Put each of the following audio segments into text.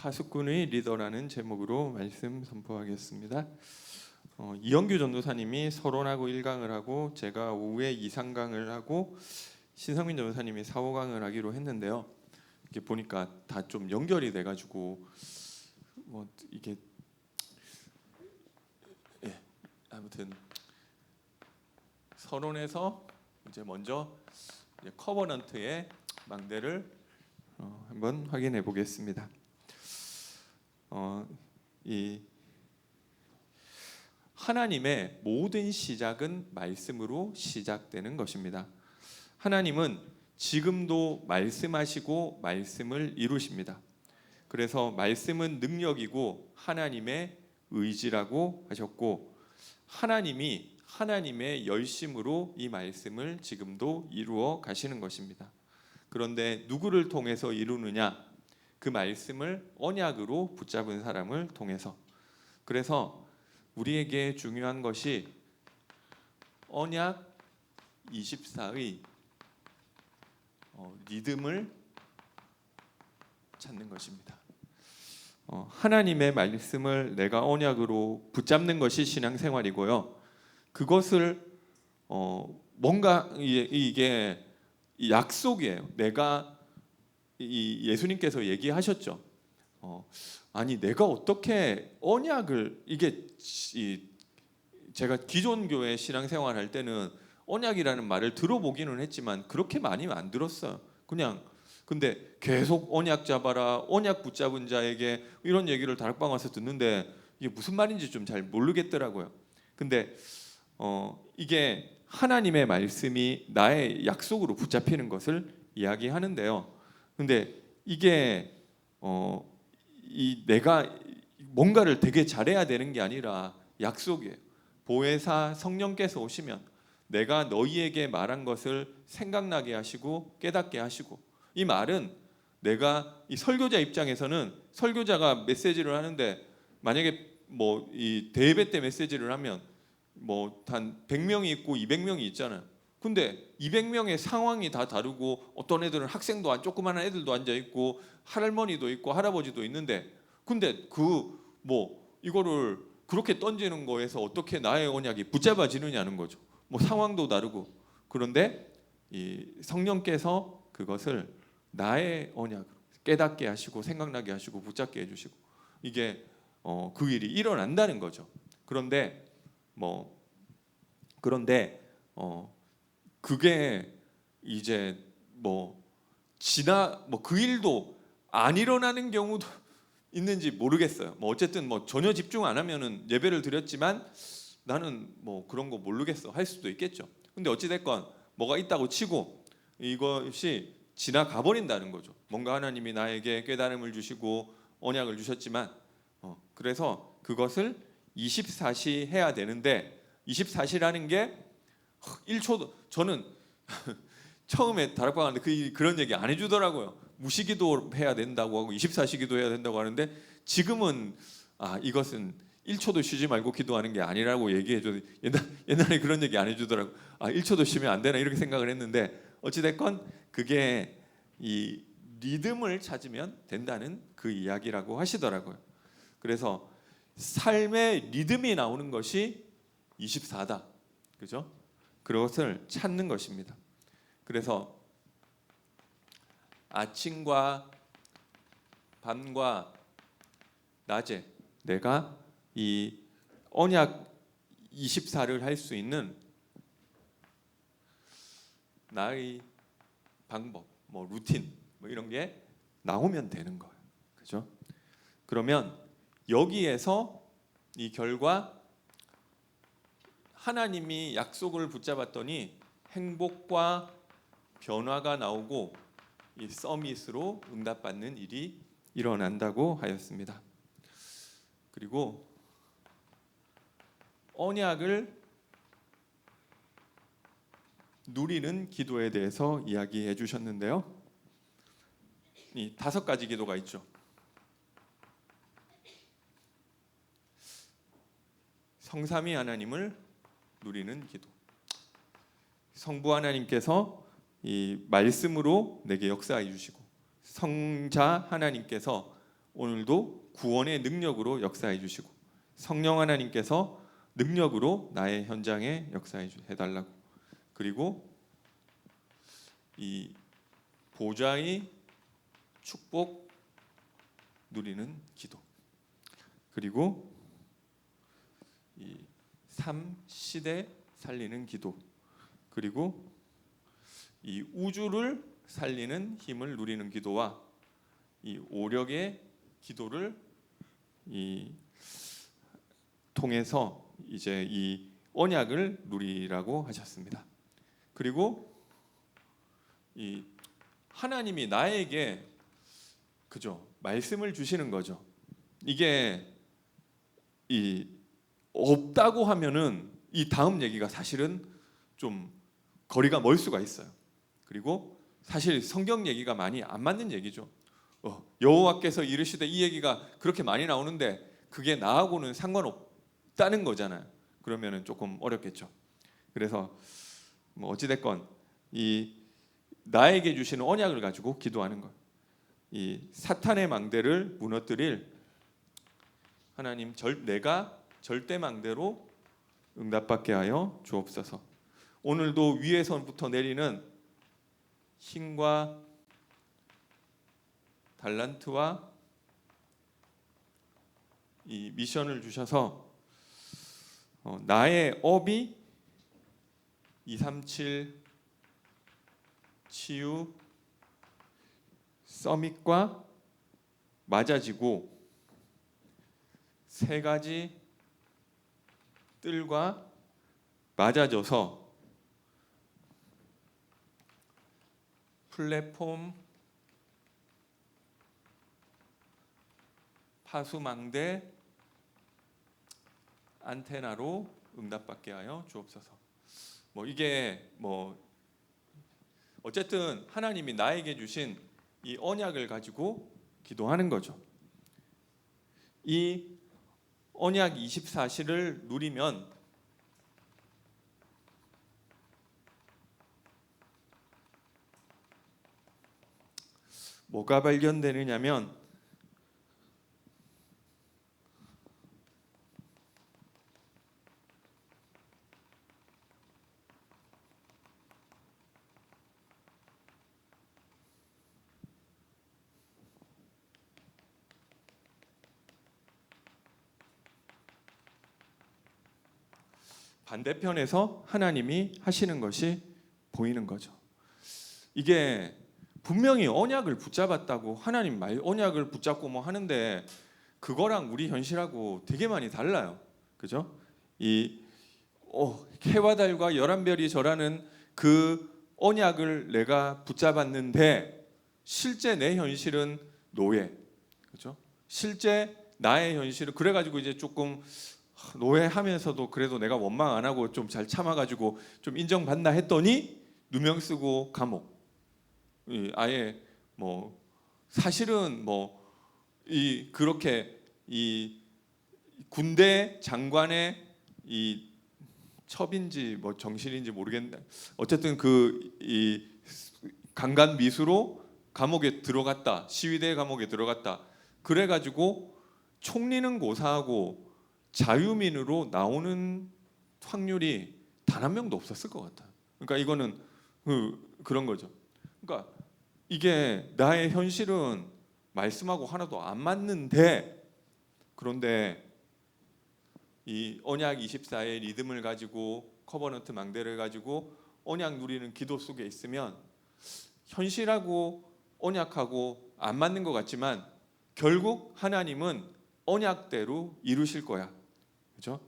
파수꾼의 리더라는 제목으로 말씀 선포하겠습니다. 이영규 전도사님이 서론하고 1강을 하고 제가 오후에 2, 3강을 하고 신성민 전도사님이 4, 5강을 하기로 했는데요. 이게 보니까 다 좀 연결이 돼가지고 이게 아무튼 서론에서 이제 먼저 커버넌트의 망대를 한번 확인해 보겠습니다. 이 하나님의 모든 시작은 말씀으로 시작되는 것입니다. 하나님은 지금도 말씀하시고 말씀을 이루십니다. 그래서 말씀은 능력이고 하나님의 의지라고 하셨고, 하나님이 하나님의 열심으로 이 말씀을 지금도 이루어 가시는 것입니다. 그런데 누구를 통해서 이루느냐? 그 말씀을 언약으로 붙잡은 사람을 통해서. 그래서 우리에게 중요한 것이 언약 24의 리듬을 찾는 것입니다. 하나님의 말씀을 내가 언약으로 붙잡는 것이 신앙생활이고요. 그것을 뭔가 이게 약속이에요. 내가 예수님께서 얘기하셨죠. 아니 내가 어떻게 언약을 이게 제가 기존 교회 신앙생활 할 때는 언약이라는 말을 들어보기는 했지만 그렇게 많이 안 들었어요. 근데 계속 언약 잡아라, 언약 붙잡은 자에게 이런 얘기를 다락방 와서 듣는데 이게 무슨 말인지 좀 잘 모르겠더라고요. 근데 이게 하나님의 말씀이 나의 약속으로 붙잡히는 것을 이야기하는데요. 근데 이게 내가 뭔가를 되게 잘해야 되는 게 아니라 약속이에요. 보혜사 성령께서 오시면 내가 너희에게 말한 것을 생각나게 하시고 깨닫게 하시고, 이 말은 내가 이 설교자 입장에서는 설교자가 메시지를 하는데 만약에 이 대예배 때 메시지를 하면 단 100명이 있고 200명이 있잖아요. 근데 200명의 상황이 다 다르고 어떤 애들은 학생도 조그마한 애들도 앉아 있고 할머니도 있고 할아버지도 있는데, 근데 이거를 그렇게 던지는 거에서 어떻게 나의 언약이 붙잡아지느냐는 거죠. 상황도 다르고. 그런데 이 성령께서 그것을 나의 언약으로 깨닫게 하시고 생각나게 하시고 붙잡게 해주시고, 이게 그 일이 일어난다는 거죠. 그런데 그게 이제 그 일도 안 일어나는 경우도 있는지 모르겠어요. 어쨌든 전혀 집중 안 하면은 예배를 드렸지만 나는 그런 거 모르겠어 할 수도 있겠죠. 근데 어찌 됐건 뭐가 있다고 치고 이것이 지나가 버린다는 거죠. 뭔가 하나님이 나에게 깨달음을 주시고 언약을 주셨지만 그래서 그것을 24시 해야 되는데, 24시라는 게 1초도, 저는 처음에 다락방 하는데 그런 얘기 안 해주더라고요. 무시기도 해야 된다고 하고 24시 기도해야 된다고 하는데, 지금은 이것은 1초도 쉬지 말고 기도하는 게 아니라고 얘기해줘도, 옛날에 그런 얘기 안 해주더라고. 1초도 쉬면 안 되나 이렇게 생각을 했는데, 어찌됐건 그게 이 리듬을 찾으면 된다는 그 이야기라고 하시더라고요. 그래서 삶의 리듬이 나오는 것이 24다. 그죠? 그것을 찾는 것입니다. 그래서 아침과 밤과 낮에 내가 이 언약 24를 할 수 있는 나의 방법, 루틴 이런 게 나오면 되는 거예요. 그죠? 그러면 여기에서 이 결과 하나님이 약속을 붙잡았더니 행복과 변화가 나오고 이 서밋으로 응답받는 일이 일어난다고 하였습니다. 그리고 언약을 누리는 기도에 대해서 이야기해 주셨는데요. 이 5가지 기도가 있죠. 성삼위 하나님을 누리는 기도. 성부 하나님께서 이 말씀으로 내게 역사해 주시고, 성자 하나님께서 오늘도 구원의 능력으로 역사해 주시고 성령 하나님께서 능력으로 나의 현장에 역사해 달라고. 그리고 이 보좌의 축복 누리는 기도. 그리고 이 삶 시대 살리는 기도. 그리고 이 우주를 살리는 힘을 누리는 기도와 이 오력의 기도를 통해서 이제 이 언약을 누리라고 하셨습니다. 그리고 이 하나님이 나에게 그죠 말씀을 주시는 거죠. 이게 이 없다고 하면은 이 다음 얘기가 사실은 좀 거리가 멀 수가 있어요. 그리고 사실 성경 얘기가 많이 안 맞는 얘기죠. 여호와께서 이르시되 이 얘기가 그렇게 많이 나오는데 그게 나하고는 상관없다는 거잖아요. 그러면은 조금 어렵겠죠. 그래서 뭐 어찌 됐건 이 나에게 주시는 언약을 가지고 기도하는 것. 이 사탄의 망대를 무너뜨릴 하나님 내가 절대 망대로 응답받게 하여 주옵소서. 오늘도 위에서부터 내리는 힘과 달란트와 이 미션을 주셔서 나의 업이 237 치유 서밋과 맞아지고 세 가지 뜰과 맞아져서 플랫폼 파수망대 안테나로 응답받게 하여 주옵소서. 뭐 이게 뭐 어쨌든 하나님이 나에게 주신 이 언약을 가지고 기도하는 거죠. 이 언약 24시를 누리면 뭐가 발견되느냐면 반대편에서 하나님이 하시는 것이 보이는 거죠. 이게 분명히 언약을 붙잡았다고 하나님 언약을 붙잡고 뭐 하는데 그거랑 우리 현실하고 되게 많이 달라요. 그죠? 이 해와 달과 11별이 절하는 그 언약을 내가 붙잡았는데 실제 내 현실은 노예. 그죠? 실제 나의 현실은 그래가지고 이제 조금 노예하면서도 그래도 내가 원망 안 하고 좀 잘 참아가지고 좀 인정받나 했더니 누명 쓰고 감옥. 아예 뭐 사실은 뭐 그렇게 이 군대 장관의 이 첩인지 뭐 정신인지 모르겠는데 어쨌든 이 강간 미수로 감옥에 들어갔다. 시위대 감옥에 들어갔다. 그래가지고 총리는 고사하고 자유민으로 나오는 확률이 단 한 명도 없었을 것 같아요. 그러니까 이거는 그런 거죠. 그러니까 이게 나의 현실은 말씀하고 하나도 안 맞는데 그런데 이 언약 24의 리듬을 가지고 커버넌트 망대를 가지고 언약 누리는 기도 속에 있으면 현실하고 언약하고 안 맞는 것 같지만 결국 하나님은 언약대로 이루실 거야. 그렇죠?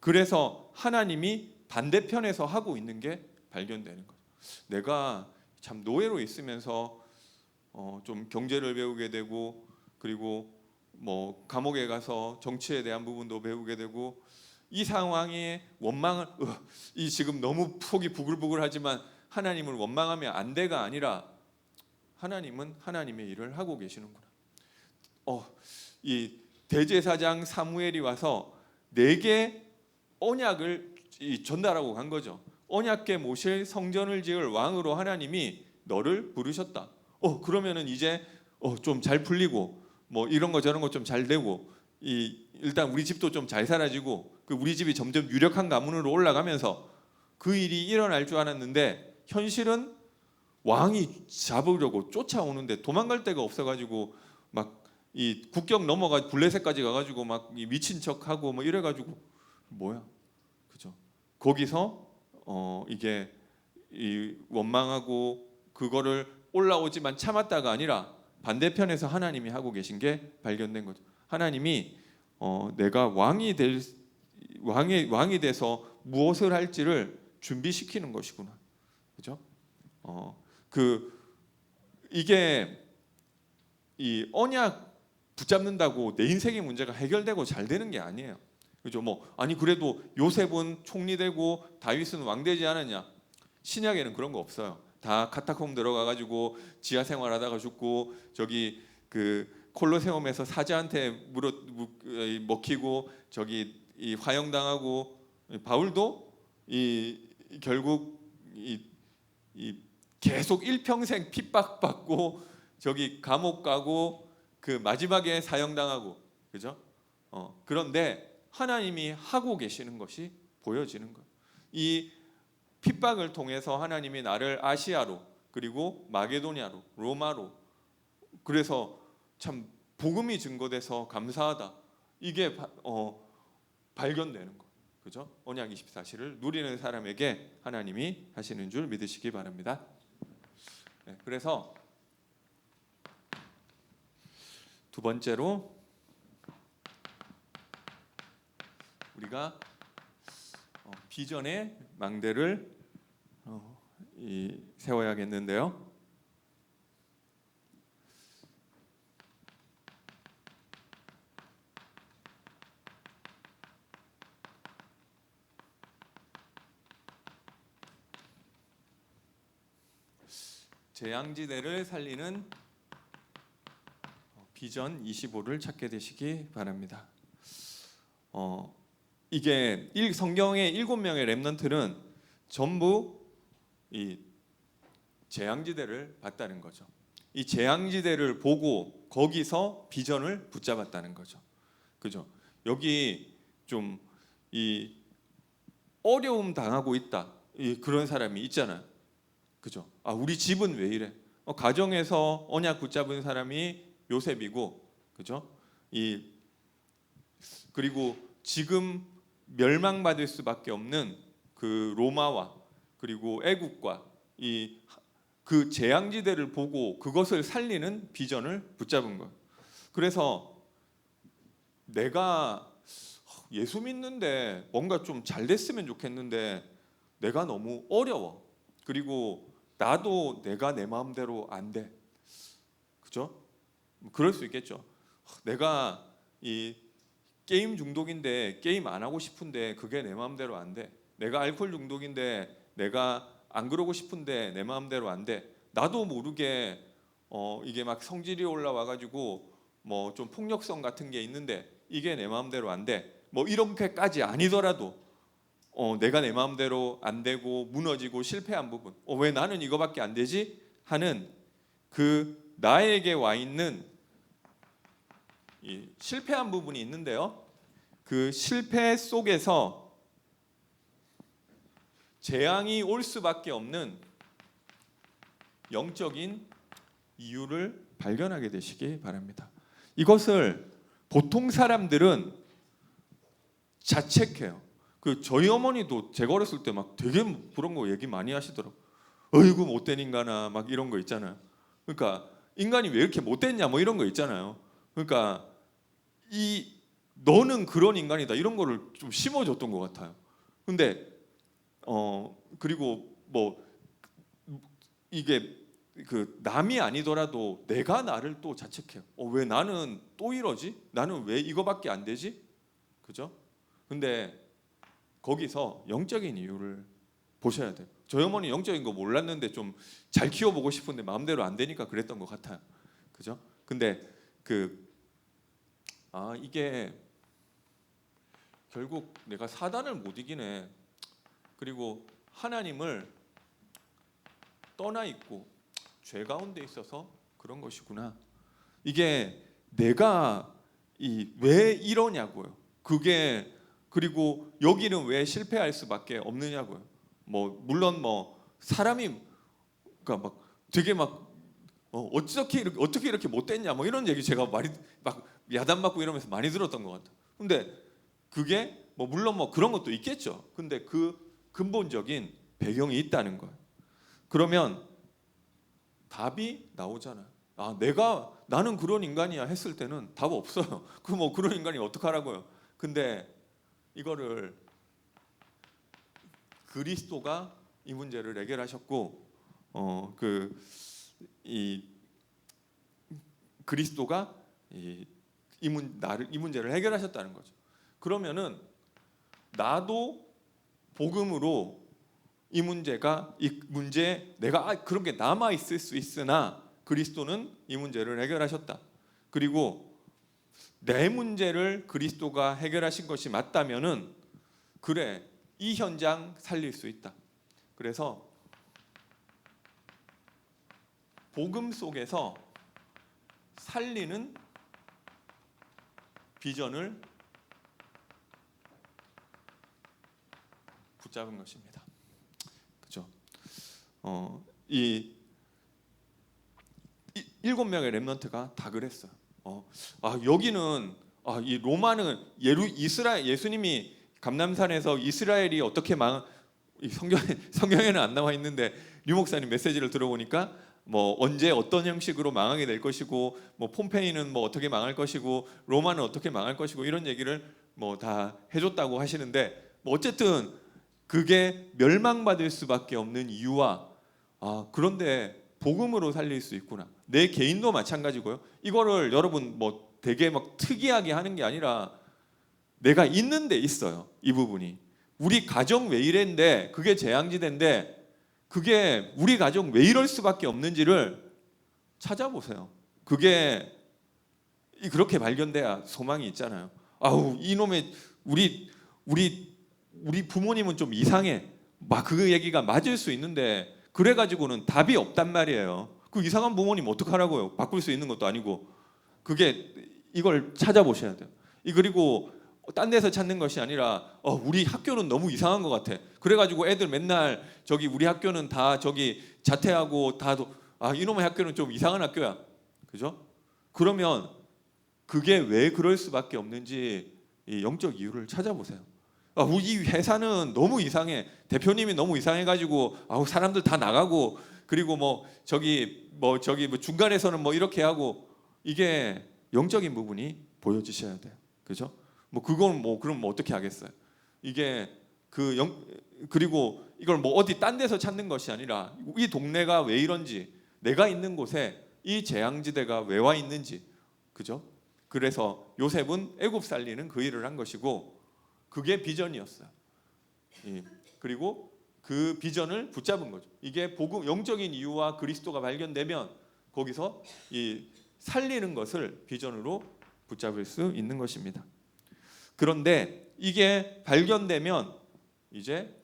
그래서 하나님이 반대편에서 하고 있는 게 발견되는 거죠. 내가 참 노예로 있으면서 좀 경제를 배우게 되고 그리고 뭐 감옥에 가서 정치에 대한 부분도 배우게 되고 이 상황에 원망을 이 지금 너무 속이 부글부글하지만 하나님을 원망하면 안 돼가 아니라 하나님은 하나님의 일을 하고 계시는구나. 이 대제사장 사무엘이 와서 4개 언약을 전달하고 간 거죠. 언약궤 모실 성전을 지을 왕으로 하나님이 너를 부르셨다. 그러면은 이제 좀 잘 풀리고 뭐 이런 거 저런 거 좀 잘 되고 일단 우리 집도 좀 잘 살아지고 그 우리 집이 점점 유력한 가문으로 올라가면서 그 일이 일어날 줄 알았는데 현실은 왕이 잡으려고 쫓아오는데 도망갈 데가 없어가지고 막 이 국경 넘어가 블레셋까지 가가지고 막 미친 척하고 뭐 이래가지고 뭐야, 그죠? 거기서 이게 이 원망하고 그거를 올라오지만 참았다가 아니라 반대편에서 하나님이 하고 계신 게 발견된 거죠. 하나님이 내가 왕이 돼서 무엇을 할지를 준비시키는 것이구나, 그죠? 이게 이 언약 붙잡는다고 내 인생의 문제가 해결되고 잘 되는 게 아니에요, 그죠? 뭐 아니 그래도 요셉은 총리 되고 다윗은 왕 되지 않았냐? 신약에는 그런 거 없어요. 다 카타콤 들어가 가지고 지하 생활하다가 죽고 저기 그 콜로세움에서 사자한테 먹히고 저기 이 화형당하고 바울도 결국 계속 일평생 핍박받고 저기 감옥 가고 그 마지막에 사형당하고, 그죠? 그런데 하나님이 하고 계시는 것이 보여지는 거예요. 이 핍박을 통해서 하나님이 나를 아시아로 그리고 마게도냐로 로마로, 그래서 참 복음이 증거돼서 감사하다, 이게 발견되는 거, 그죠? 언약 24시를 누리는 사람에게 하나님이 하시는 줄 믿으시기 바랍니다. 네, 그래서 두 번째로 우리가 비전의 망대를 세워야겠는데요. 재앙지대를 살리는 비전 25를 찾게 되시기 바랍니다. 이게 성경의 7명의 렘넌트는 전부 이 재앙지대를 봤다는 거죠. 이 재앙지대를 보고 거기서 비전을 붙잡았다는 거죠, 그죠? 여기 좀 이 어려움 당하고 있다, 그런 사람이 있잖아요, 그죠? 우리 집은 왜 이래? 가정에서 언약 붙잡은 사람이 요셉이고, 그죠? 그리고 지금 멸망받을 수밖에 없는 그 로마와 그리고 애국과 그 재앙지대를 보고 그것을 살리는 비전을 붙잡은 거예요. 그래서 내가 예수 믿는데 뭔가 좀 잘 됐으면 좋겠는데 내가 너무 어려워. 그리고 나도 내가 내 마음대로 안 돼. 그죠? 그럴 수 있겠죠. 내가 이 게임 중독인데 게임 안 하고 싶은데 그게 내 마음대로 안 돼. 내가 알코올 중독인데 내가 안 그러고 싶은데 내 마음대로 안 돼. 나도 모르게 이게 막 성질이 올라와 가지고 뭐 좀 폭력성 같은 게 있는데 이게 내 마음대로 안 돼. 뭐 이렇게까지 아니더라도 내가 내 마음대로 안 되고 무너지고 실패한 부분, 왜 나는 이거밖에 안 되지? 하는 그 나에게 와 있는 이 실패한 부분이 있는데요. 그 실패 속에서 재앙이 올 수밖에 없는 영적인 이유를 발견하게 되시기 바랍니다. 이것을 보통 사람들은 자책해요. 저희 어머니도 제가 어렸을 때 막 되게 그런 거 얘기 많이 하시더라고. 어이구 못된 인간아, 막 이런 거 있잖아요. 그러니까 인간이 왜 이렇게 못됐냐, 뭐 이런 거 있잖아요. 그러니까 너는 그런 인간이다, 이런 거를 좀 심어줬던 것 같아요. 근데 그리고 뭐 이게 그 남이 아니더라도 내가 나를 또 자책해요. 왜 나는 또 이러지? 나는 왜 이거밖에 안 되지? 그죠? 근데 거기서 영적인 이유를 보셔야 돼요. 저희 어머니 영적인 거 몰랐는데 좀 잘 키워보고 싶은데 마음대로 안 되니까 그랬던 것 같아요. 그죠? 근데 이게 결국 내가 사단을 못 이기네. 그리고 하나님을 떠나 있고 죄 가운데 있어서 그런 것이구나. 이게 내가 왜 이러냐고요. 그게 그리고 여기는 왜 실패할 수밖에 없느냐고요. 뭐 물론 뭐 사람이 그러니까 막 되게 막 어떻게 이렇게 못됐냐 뭐 이런 얘기 제가 많이 막 야단 맞고 이러면서 많이 들었던 것 같아요. 근데 그게 뭐 물론 뭐 그런 것도 있겠죠. 근데 그 근본적인 배경이 있다는 거예요. 그러면 답이 나오잖아요. 아, 나는 그런 인간이야 했을 때는 답 없어요. 그 뭐 그런 인간이 어떡하라고요. 근데 이거를 그리스도가 이 문제를 해결하셨고 이 그리스도가 이 문제를 해결하셨다는 거죠. 그러면은 나도 복음으로 이 문제 내가 그런 게 남아 있을 수 있으나 그리스도는 이 문제를 해결하셨다. 그리고 내 문제를 그리스도가 해결하신 것이 맞다면은 그래 이 현장 살릴 수 있다. 그래서 복음 속에서 살리는 비전을 붙잡은 것입니다. 그렇죠? 이 7명의 렘넌트가 다 그랬어요. 여기는 이 로마는 이스라엘 예수님이 감람산에서 이스라엘이 어떻게 성경에는 안 나와 있는데 류 목사님 메시지를 들어보니까 뭐 언제 어떤 형식으로 망하게 될 것이고 뭐 폼페이는 뭐 어떻게 망할 것이고 로마는 어떻게 망할 것이고 이런 얘기를 뭐 다 해줬다고 하시는데 뭐 어쨌든 그게 멸망받을 수밖에 없는 이유와 그런데 복음으로 살릴 수 있구나. 내 개인도 마찬가지고요. 이거를 여러분 뭐 되게 막 특이하게 하는 게 아니라 내가 있는 데 있어요. 이 부분이. 우리 가정 왜 이랬는데 그게 재앙지대인데 그게 우리 가정 왜 이럴 수밖에 없는지를 찾아보세요. 그게 그렇게 발견돼야 소망이 있잖아요. 아우 이놈의 우리 부모님은 좀 이상해. 막 그 얘기가 맞을 수 있는데 그래가지고는 답이 없단 말이에요. 그 이상한 부모님 어떡하라고요? 바꿀 수 있는 것도 아니고 그게 이걸 찾아보셔야 돼요. 그리고 딴 데서 찾는 것이 아니라 우리 학교는 너무 이상한 것 같아. 그래가지고 애들 맨날 저기 우리 학교는 다 저기 자퇴하고 이놈의 학교는 좀 이상한 학교야. 그죠? 그러면 그게 왜 그럴 수밖에 없는지 이 영적 이유를 찾아보세요. 우리 회사는 너무 이상해. 대표님이 너무 이상해가지고 사람들 다 나가고 그리고 뭐 중간에서는 뭐 이렇게 하고 이게 영적인 부분이 보여지셔야 돼요. 그죠? 뭐 그건 뭐 그럼 뭐 어떻게 하겠어요? 이게 그리고 이걸 뭐 어디 딴 데서 찾는 것이 아니라 이 동네가 왜 이런지 내가 있는 곳에 이 재앙지대가 왜 와 있는지 그죠? 그래서 요셉은 애굽 살리는 그 일을 한 것이고 그게 비전이었어요. 그리고 그 비전을 붙잡은 거죠. 이게 복음 영적인 이유와 그리스도가 발견되면 거기서 이 살리는 것을 비전으로 붙잡을 수 있는 것입니다. 그런데 이게 발견되면 이제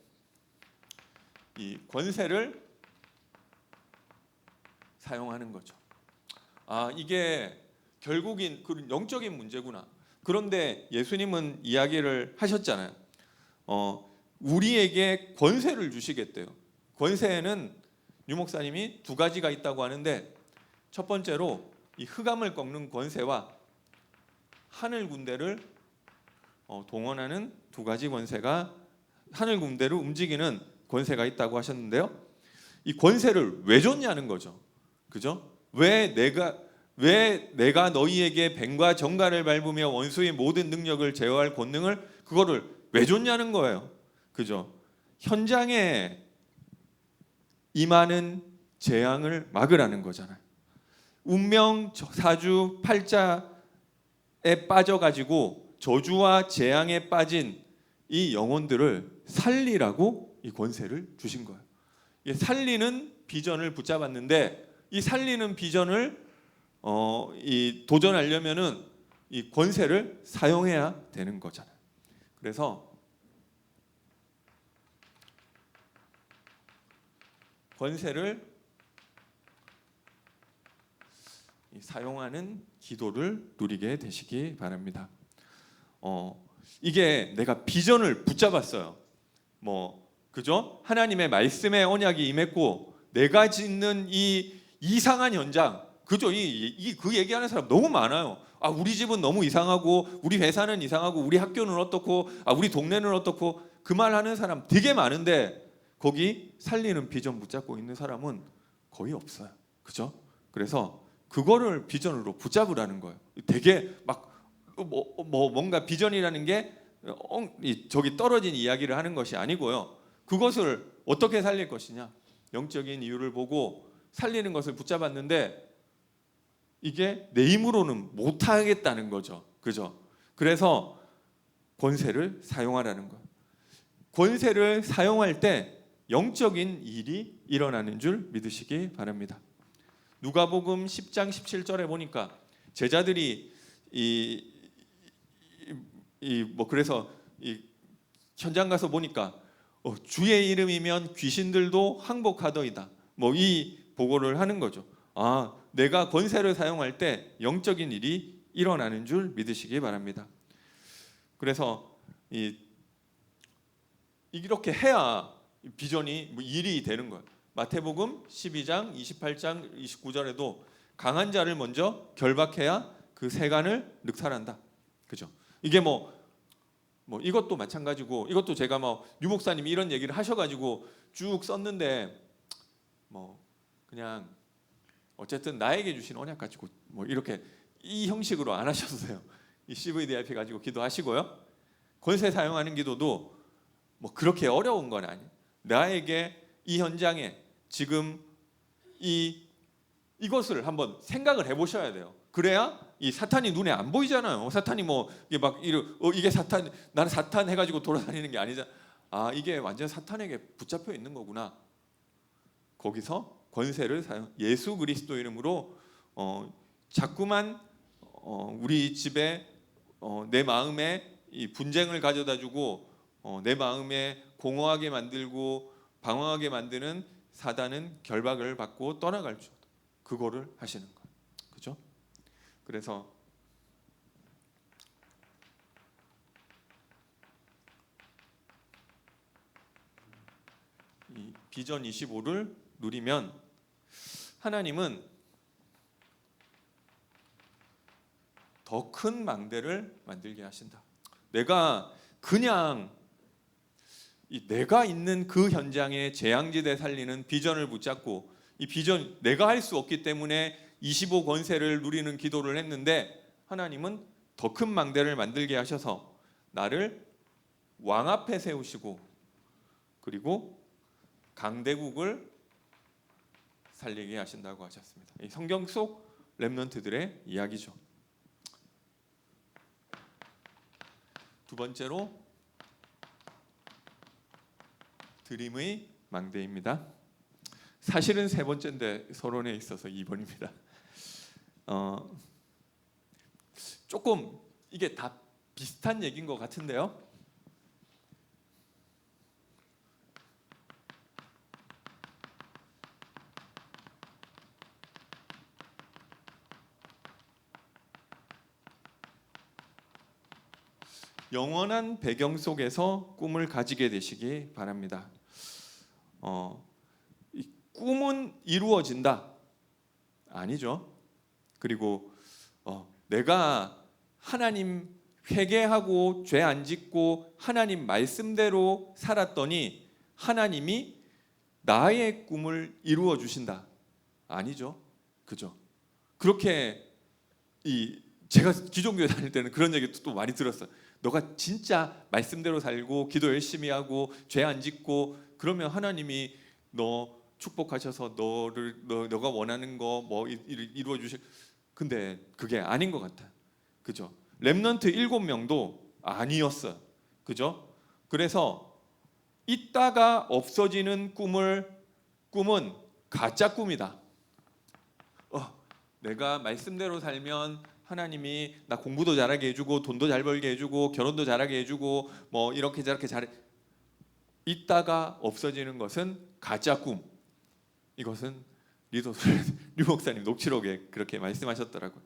이 권세를 사용하는 거죠. 이게 결국인 그런 영적인 문제구나. 그런데 예수님은 이야기를 하셨잖아요. 우리에게 권세를 주시겠대요. 권세에는 유 목사님이 두 가지가 있다고 하는데 첫 번째로 이 흑암을 꺾는 권세와 하늘 군대를 동원하는 두 가지 권세가 하늘 군대를 움직이는 권세가 있다고 하셨는데요. 이 권세를 왜 줬냐는 거죠. 그죠? 왜 내가 너희에게 뱀과 정갈을 밟으며 원수의 모든 능력을 제어할 권능을 그거를 왜 줬냐는 거예요. 그죠? 현장에 임하는 재앙을 막으라는 거잖아요. 운명 사주 팔자에 빠져가지고 저주와 재앙에 빠진 이 영혼들을 살리라고 이 권세를 주신 거예요. 살리는 비전을 붙잡았는데 이 살리는 비전을 도전하려면은 이 권세를 사용해야 되는 거잖아요. 그래서 권세를 사용하는 기도를 누리게 되시기 바랍니다. 이게 내가 비전을 붙잡았어요. 그죠? 하나님의 말씀의 언약이 임했고 내가 짓는 이 이상한 현장, 그죠? 그 얘기하는 사람 너무 많아요. 우리 집은 너무 이상하고 우리 회사는 이상하고 우리 학교는 어떻고 우리 동네는 어떻고 그 말 하는 사람 되게 많은데 거기 살리는 비전 붙잡고 있는 사람은 거의 없어요. 그죠? 그래서 그거를 비전으로 붙잡으라는 거예요. 되게 막 뭔가 비전이라는 게 저기 떨어진 이야기를 하는 것이 아니고요. 그것을 어떻게 살릴 것이냐, 영적인 이유를 보고 살리는 것을 붙잡았는데 이게 내 힘으로는 못하겠다는 거죠. 그죠? 그래서 권세를 사용하라는 거예요. 권세를 사용할 때 영적인 일이 일어나는 줄 믿으시기 바랍니다. 누가복음 10장 17절에 보니까 제자들이 그래서 현장 가서 보니까 주의 이름이면 귀신들도 항복하더이다. 이 보고를 하는 거죠. 내가 권세를 사용할 때 영적인 일이 일어나는 줄 믿으시기 바랍니다. 그래서 이렇게 해야 비전이 일이 되는 거예요. 마태복음 12장 28장 29절에도 강한 자를 먼저 결박해야 그 세간을 늑살한다. 그죠? 이게 이것도 마찬가지고, 이것도 제가 유 목사님이 이런 얘기를 하셔가지고 쭉 썼는데 그냥 어쨌든 나에게 주신 언약 가지고 이렇게 이 형식으로 안 하셔도 돼요. 이 CVDIP 가지고 기도하시고요. 권세 사용하는 기도도 그렇게 어려운 건 아니에요. 나에게 이 현장에 지금 이것을 한번 생각을 해보셔야 돼요. 그래야 이 사탄이 눈에 안 보이잖아요. 사탄이 이게 사탄, 나는 사탄 해가지고 돌아다니는 게 아니잖아. 이게 완전 사탄에게 붙잡혀 있는 거구나. 거기서 권세를 사용, 예수 그리스도 이름으로 자꾸만 우리 집에 내 마음에 이 분쟁을 가져다주고 내 마음에 공허하게 만들고 방황하게 만드는 사단은 결박을 받고 떠나갈 줄, 그거를 하시는 거예요. 그죠? 그래서 이 비전 25를 누리면 하나님은 더 큰 망대를 만들게 하신다. 내가 그냥 내가 있는 그 현장에 재앙지대 살리는 비전을 붙잡고 이 비전 내가 할 수 없기 때문에 25 권세를 누리는 기도를 했는데 하나님은 더 큰 망대를 만들게 하셔서 나를 왕 앞에 세우시고 그리고 강대국을 살리게 하신다고 하셨습니다. 이 성경 속 렘넌트들의 이야기죠. 두 번째로 드림의 망대입니다. 사실은 세 번째인데 서론에 있어서 2번입니다. 조금 이게 다 비슷한 얘기인 것 같은데요. 영원한 배경 속에서 꿈을 가지게 되시기 바랍니다. 이 꿈은 이루어진다? 아니죠. 그리고 내가 하나님 회개하고 죄 안 짓고 하나님 말씀대로 살았더니 하나님이 나의 꿈을 이루어 주신다? 아니죠. 그죠? 그렇게 제가 기존교회 다닐 때는 그런 얘기 또 많이 들었어요. 너가 진짜 말씀대로 살고 기도 열심히 하고 죄 안 짓고 그러면 하나님이 너 축복하셔서 너가 원하는 거 이루어 주실. 근데 그게 아닌 것 같아요. 그죠? 렘넌트 7명도 아니었어요. 그죠? 그래서 있다가 없어지는 꿈은 가짜 꿈이다. 내가 말씀대로 살면 하나님이 나 공부도 잘하게 해주고 돈도 잘 벌게 해주고 결혼도 잘하게 해주고 이렇게 저렇게 잘해. 있다가 없어지는 것은 가짜 꿈. 이것은 류 목사님 녹취록에 그렇게 말씀하셨더라고요.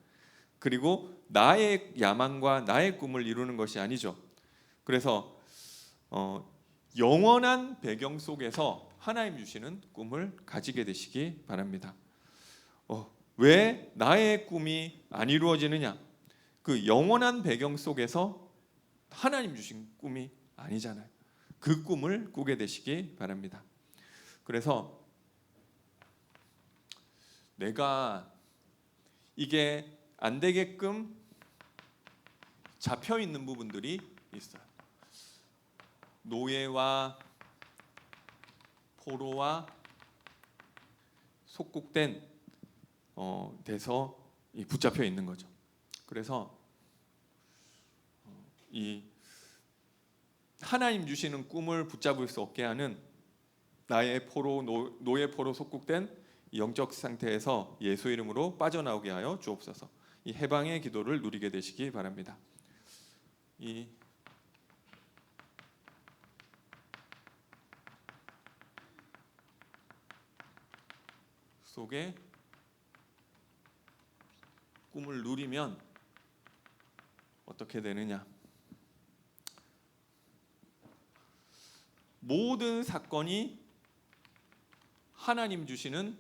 그리고 나의 야망과 나의 꿈을 이루는 것이 아니죠. 그래서 영원한 배경 속에서 하나님 주시는 꿈을 가지게 되시기 바랍니다. 왜 나의 꿈이 안 이루어지느냐? 그 영원한 배경 속에서 하나님 주신 꿈이 아니잖아요. 그 꿈을 꾸게 되시기 바랍니다. 그래서 내가 이게 안 되게끔 잡혀 있는 부분들이 있어요. 노예와 포로와 속국된 돼서 붙잡혀 있는 거죠. 그래서 이 하나님 주시는 꿈을 붙잡을 수 없게 하는 나의 포로 노예 포로 속국된 영적 상태에서 예수 이름으로 빠져나오게 하여 주옵소서. 이 해방의 기도를 누리게 되시기 바랍니다. 이 속에 꿈을 누리면 어떻게 되느냐? 모든 사건이 하나님 주시는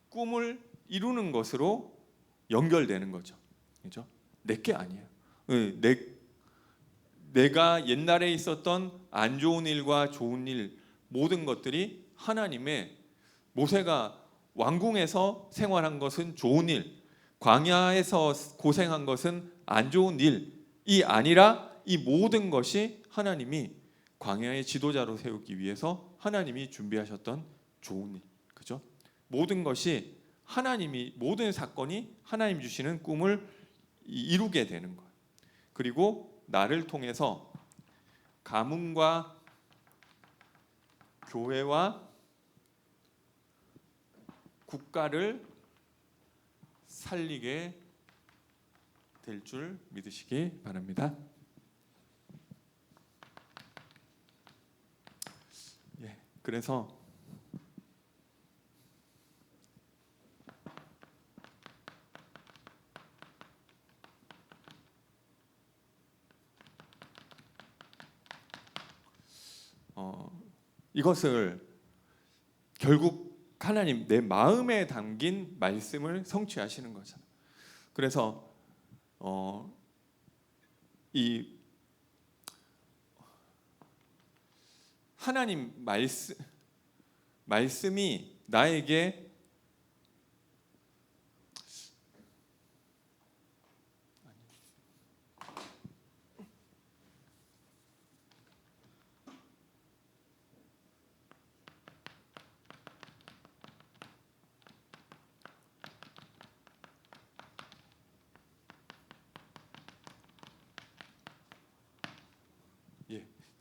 꿈을 이루는 것으로 연결되는 거죠. 그렇죠? 내게 아니에요. 내가 옛날에 있었던 안 좋은 일과 좋은 일 모든 것들이 하나님의 모세가 왕궁에서 생활한 것은 좋은 일, 광야에서 고생한 것은 안 좋은 일이 아니라 이 모든 것이 하나님이 광야의 지도자로 세우기 위해서 하나님이 준비하셨던 좋은 일, 그죠? 모든 것이 하나님이 모든 사건이 하나님 주시는 꿈을 이루게 되는 거예요. 그리고 나를 통해서 가문과 교회와 국가를 살리게 될 줄 믿으시기 바랍니다. 그래서 이것을 결국 하나님 내 마음에 담긴 말씀을 성취하시는 거잖아요. 그래서 이 하나님 말씀이 나에게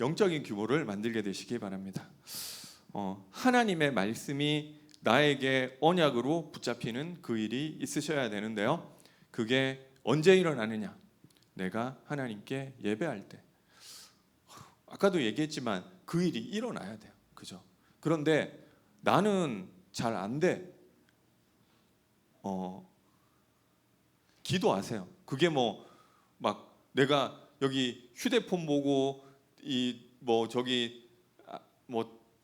영적인 규모를 만들게 되시기 바랍니다. 하나님의 말씀이 나에게 언약으로 붙잡히는 그 일이 있으셔야 되는데요. 그게 언제 일어나느냐? 내가 하나님께 예배할 때. 아까도 얘기했지만 그 일이 일어나야 돼요. 그죠? 그런데 나는 잘 안 돼. 기도하세요. 그게 막 내가 여기 휴대폰 보고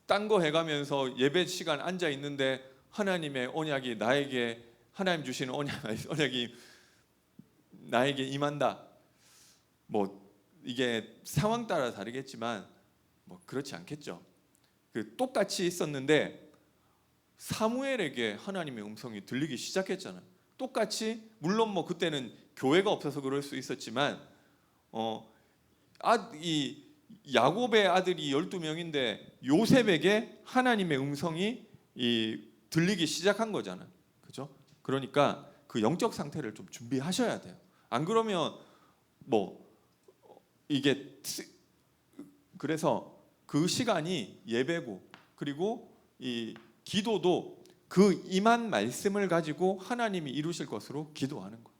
딴 거 해가면서 예배 시간 앉아 있는데 하나님의 언약이 나에게 하나님 주시는 언약이 나에게 임한다. 이게 상황 따라 다르겠지만 그렇지 않겠죠. 똑같이 있었는데 사무엘에게 하나님의 음성이 들리기 시작했잖아요. 똑같이 물론 그때는 교회가 없어서 그럴 수 있었지만 이 야곱의 아들이 12명인데 요셉에게 하나님의 음성이 들리기 시작한 거잖아요. 그죠? 그러니까 그 영적 상태를 좀 준비하셔야 돼요. 안 그러면 이게 그래서 그 시간이 예배고 그리고 이 기도도 그 임한 말씀을 가지고 하나님이 이루실 것으로 기도하는 거예요.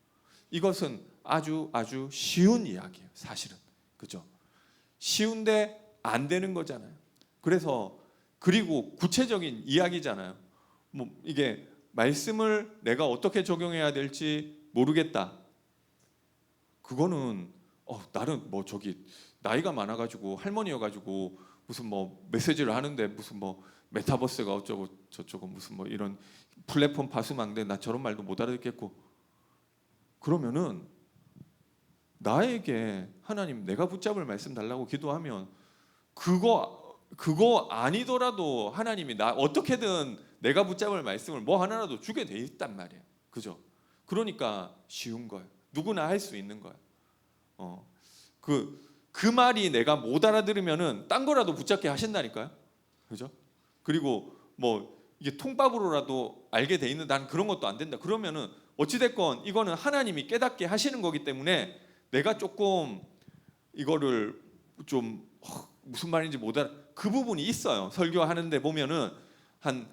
이것은 아주 쉬운 이야기예요. 사실은. 그죠? 쉬운데 안 되는 거잖아요. 그리고 구체적인 이야기잖아요. 뭐 이게 말씀을 내가 어떻게 적용해야 될지 모르겠다. 그거는 나는 뭐 저기 나이가 많아가지고 할머니여가지고 무슨 뭐 메시지를 하는데 무슨 뭐 메타버스가 어쩌고 저쩌고 무슨 뭐 이런 플랫폼 파수망대 나 저런 말도 못 알아듣겠고 그러면은 나에게 하나님 내가 붙잡을 말씀 달라고 기도하면 그거 아니더라도 하나님이 나 어떻게든 내가 붙잡을 말씀을 뭐 하나라도 주게 돼 있단 말이에요. 그죠? 그러니까 쉬운 거예요. 누구나 할 수 있는 거예요. 그 말이 내가 못 알아들으면은 딴 거라도 붙잡게 하신다니까요. 그죠? 그리고 뭐 이게 통밥으로라도 알게 돼 있는 난 그런 것도 안 된다. 그러면은 어찌 됐건 이거는 하나님이 깨닫게 하시는 거기 때문에 내가 조금 이거를 좀 무슨 말인지 못 알아 그 부분이 있어요. 설교하는데 보면은 한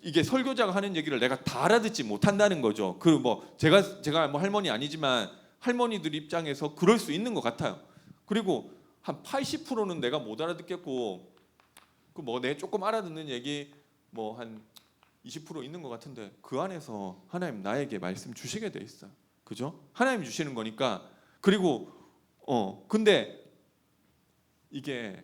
이게 설교자가 하는 얘기를 내가 다 알아듣지 못한다는 거죠. 그 뭐 제가 뭐 할머니 아니지만 할머니들 입장에서 그럴 수 있는 것 같아요. 그리고 한 80%는 내가 못 알아듣겠고 그 뭐 내 조금 알아듣는 얘기 뭐 한 20% 있는 것 같은데 그 안에서 하나님 나에게 말씀 주시게 돼 있어요. 그죠? 하나님 주시는 거니까. 그리고 근데 이게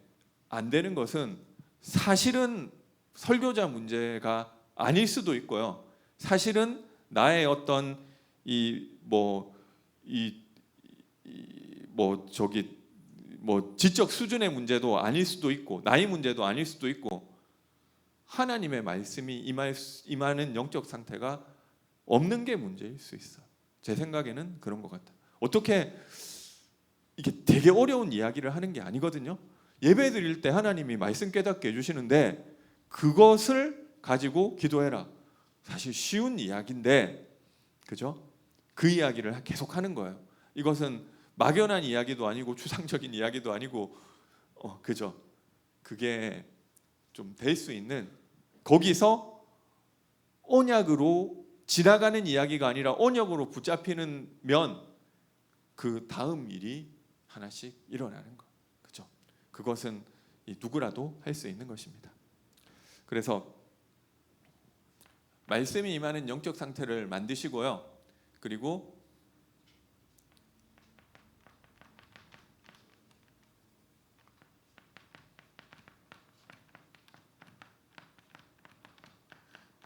안 되는 것은 사실은 설교자 문제가 아닐 수도 있고요. 사실은 나의 어떤 저기 뭐 지적 수준의 문제도 아닐 수도 있고 나이 문제도 아닐 수도 있고 하나님의 말씀이 임하는 영적 상태가 없는 게 문제일 수 있어요. 제 생각에는 그런 것 같아요. 어떻게 이게 되게 어려운 이야기를 하는 게 아니거든요. 예배 드릴 때 하나님이 말씀 깨닫게 해주시는데 그것을 가지고 기도해라. 사실 쉬운 이야기인데 그죠? 그 이야기를 계속 하는 거예요. 이것은 막연한 이야기도 아니고 추상적인 이야기도 아니고 그죠? 그게 좀 될 수 있는 거기서 언약으로 지나가는 이야기가 아니라 언약으로 붙잡히면 그 다음 일이 하나씩 일어나는 거. 그죠? 그것은 누구라도 할 수 있는 것입니다. 그래서 말씀이 임하는 영적 상태를 만드시고요. 그리고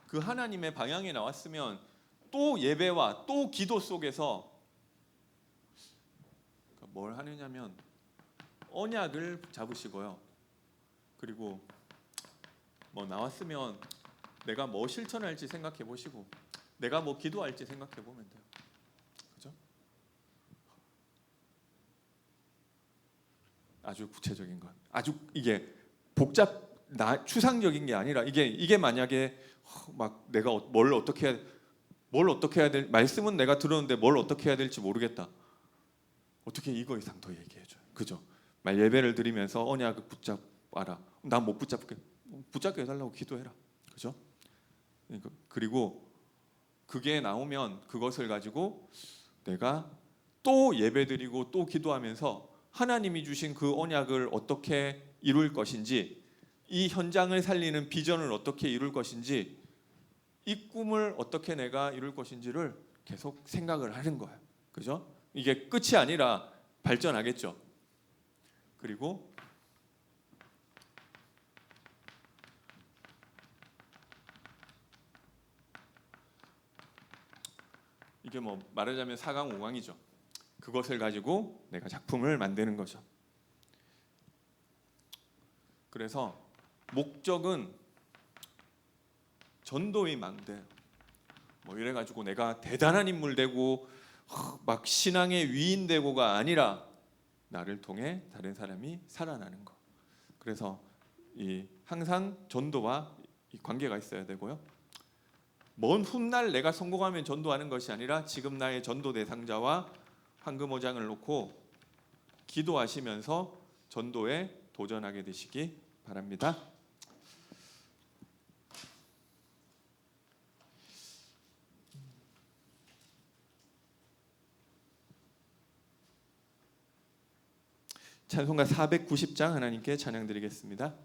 그 하나님의 방향에 나왔으면 또 예배와 또 기도 속에서 뭘 하느냐면 언약을 잡으시고요. 그리고 뭐 나왔으면 내가 뭐 실천할지 생각해 보시고 내가 뭐 기도할지 생각해 보면 돼요. 그죠? 아주 구체적인 것. 아주 이게 추상적인 게 아니라 이게 만약에 막 내가 뭘 어떻게 해야 될 말씀은 내가 들었는데 뭘 어떻게 해야 될지 모르겠다. 어떻게 이거 이상 더 얘기해 줘요. 그죠? 말 예배를 드리면서 언약을 붙잡아라. 난 못 붙잡게. 붙잡게 해달라고 기도해라. 그죠? 그리고 그게 나오면 그것을 가지고 내가 또 예배드리고 또 기도하면서 하나님이 주신 그 언약을 어떻게 이룰 것인지 이 현장을 살리는 비전을 어떻게 이룰 것인지 이 꿈을 어떻게 내가 이룰 것인지를 계속 생각을 하는 거예요. 그죠? 이게 끝이 아니라 발전하겠죠. 그리고 이게 뭐 말하자면 4강 5강이죠. 그것을 가지고 내가 작품을 만드는 거죠. 그래서 목적은 전도의 망대. 뭐 이래가지고 내가 대단한 인물 되고 막 신앙의 위인 되고가 아니라 나를 통해 다른 사람이 살아나는 거. 그래서 항상 전도와 관계가 있어야 되고요. 먼 훗날 내가 성공하면 전도하는 것이 아니라 지금 나의 전도 대상자와 황금오장을 놓고 기도하시면서 전도에 도전하게 되시기 바랍니다. 찬송가 490장 하나님께 찬양드리겠습니다.